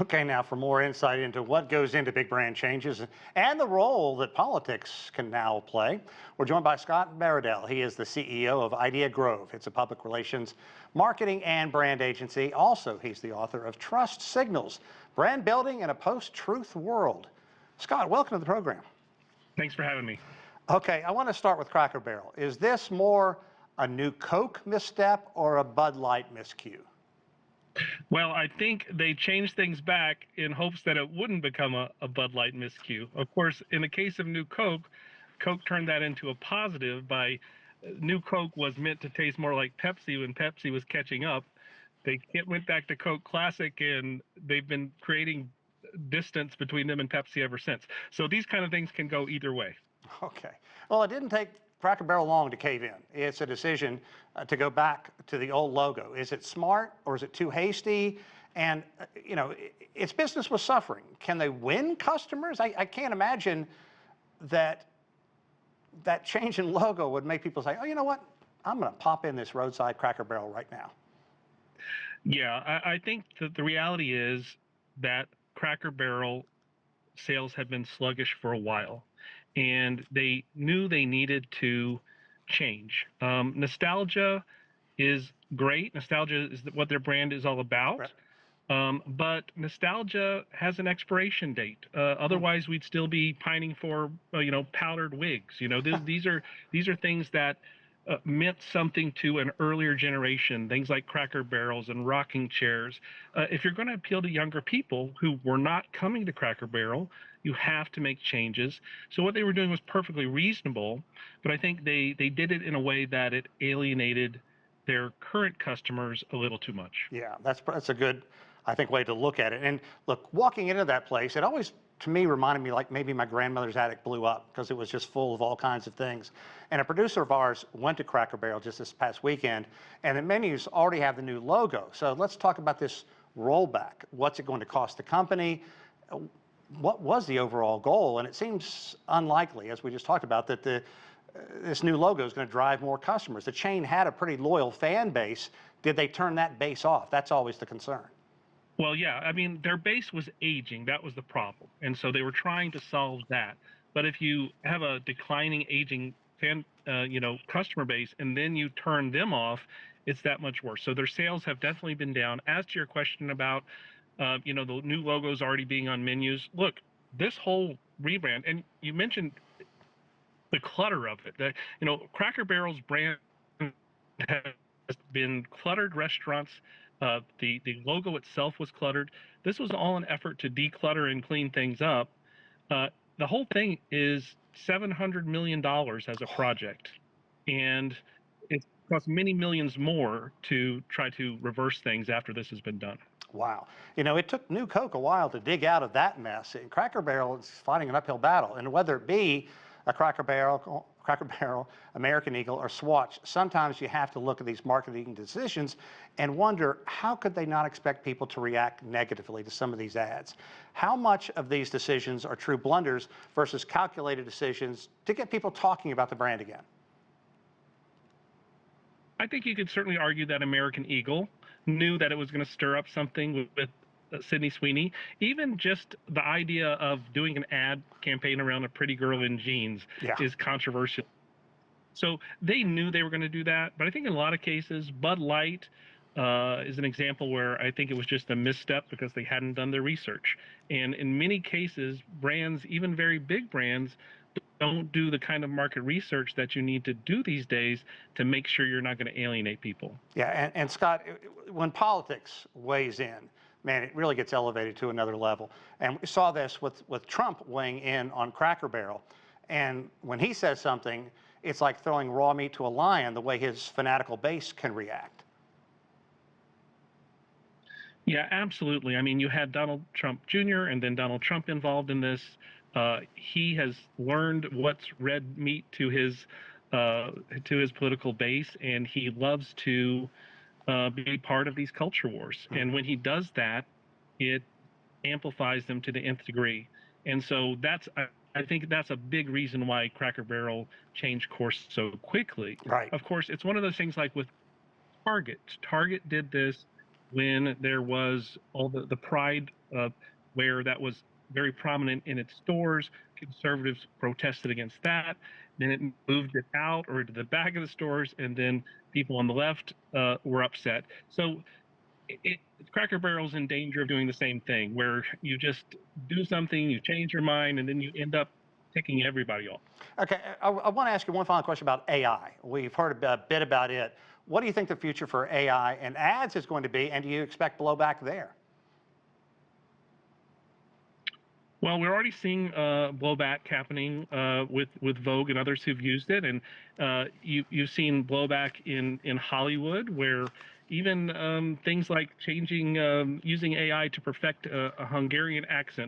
Okay, now for more insight into what goes into big brand changes and the role that politics can now play, we're joined by Scott Baradell. He is the CEO of Idea Grove. It's a public relations, marketing, and brand agency. Also, he's the author of Trust Signals, Brand Building in a Post-Truth World. Scott, welcome to the program. Thanks for having me. Okay, I want to start with Cracker Barrel. Is this more a new Coke misstep or a Bud Light miscue? Well, I think they changed things back in hopes that it wouldn't become a Bud Light miscue. Of course, in the case of New Coke, Coke turned that into a positive by New Coke was meant to taste more like Pepsi when Pepsi was catching up. They went back to Coke Classic, and they've been creating distance between them and Pepsi ever since. So these kind of things can go either way. Okay. Well, it didn't take Cracker Barrel long to cave in. It's a decision to go back to the old logo. Is it smart or is it too hasty? And, its business was suffering. Can they win customers? I can't imagine that change in logo would make people say, oh, you know what? I'm going to pop in this roadside Cracker Barrel right now. Yeah, I think that the reality is that Cracker Barrel sales had been sluggish for a while, and they knew they needed to change. Nostalgia is great. Nostalgia is what their brand is all about. Right. But nostalgia has an expiration date. Otherwise, we'd still be pining for, powdered wigs. These are things that meant something to an earlier generation. Things like Cracker Barrels and rocking chairs. If you're going to appeal to younger people who were not coming to Cracker Barrel, you have to make changes. So what they were doing was perfectly reasonable, but I think they did it in a way that it alienated their current customers a little too much. Yeah, that's a good, I think, way to look at it. And look, walking into that place, it always, to me, reminded me like maybe my grandmother's attic blew up because it was just full of all kinds of things. And a producer of ours went to Cracker Barrel just this past weekend, and the menus already have the new logo. So let's talk about this rollback. What's it going to cost the company? What was the overall goal? And it seems unlikely, as we just talked about, that this new logo is going to drive more customers. The chain had a pretty loyal fan base. Did they turn that base off? That's always the concern. Well, yeah, I mean, their base was aging. That was the problem. And so they were trying to solve that. But if you have a declining, aging fan, customer base, and then you turn them off, it's that much worse. So their sales have definitely been down. As to your question about, the new logos already being on menus, look, this whole rebrand, and you mentioned the clutter of it. Cracker Barrel's brand has been cluttered restaurants. The logo itself was cluttered. This was all an effort to declutter and clean things up. The whole thing is $700 million as a project, and it costs many millions more to try to reverse things after this has been done. Wow. It took New Coke a while to dig out of that mess. And Cracker Barrel is fighting an uphill battle. And whether it be a Cracker Barrel, American Eagle, or Swatch, sometimes you have to look at these marketing decisions and wonder, how could they not expect people to react negatively to some of these ads? How much of these decisions are true blunders versus calculated decisions to get people talking about the brand again? I think you could certainly argue that American Eagle knew that it was going to stir up something with Sydney Sweeney. Even just the idea of doing an ad campaign around a pretty girl in jeans is controversial. So they knew they were going to do that. But I think in a lot of cases, Bud Light is an example where I think it was just a misstep because they hadn't done their research. And in many cases, brands, even very big brands, don't do the kind of market research that you need to do these days to make sure you're not going to alienate people. Yeah, and Scott, when politics weighs in, man, it really gets elevated to another level. And we saw this with Trump weighing in on Cracker Barrel. And when he says something, it's like throwing raw meat to a lion, the way his fanatical base can react. Yeah, absolutely. I mean, you had Donald Trump Jr. and then Donald Trump involved in this. He has learned what's red meat to his political base, and he loves to be part of these culture wars. And when he does that, it amplifies them to the nth degree. And so I think that's a big reason why Cracker Barrel changed course so quickly. Right. Of course, it's one of those things like with Target. Target did this when there was all the Pride where that was very prominent in its stores. Conservatives protested against that. Then it moved it out or to the back of the stores, and then people on the left were upset. So Cracker Barrel's in danger of doing the same thing, where you just do something, you change your mind, and then you end up ticking everybody off. Okay, I want to ask you one final question about AI. We've heard a bit about it. What do you think the future for AI and ads is going to be, and do you expect blowback there? Well, we're already seeing blowback happening with Vogue and others who've used it, and you've seen blowback in Hollywood, where even things like using AI to perfect a Hungarian accent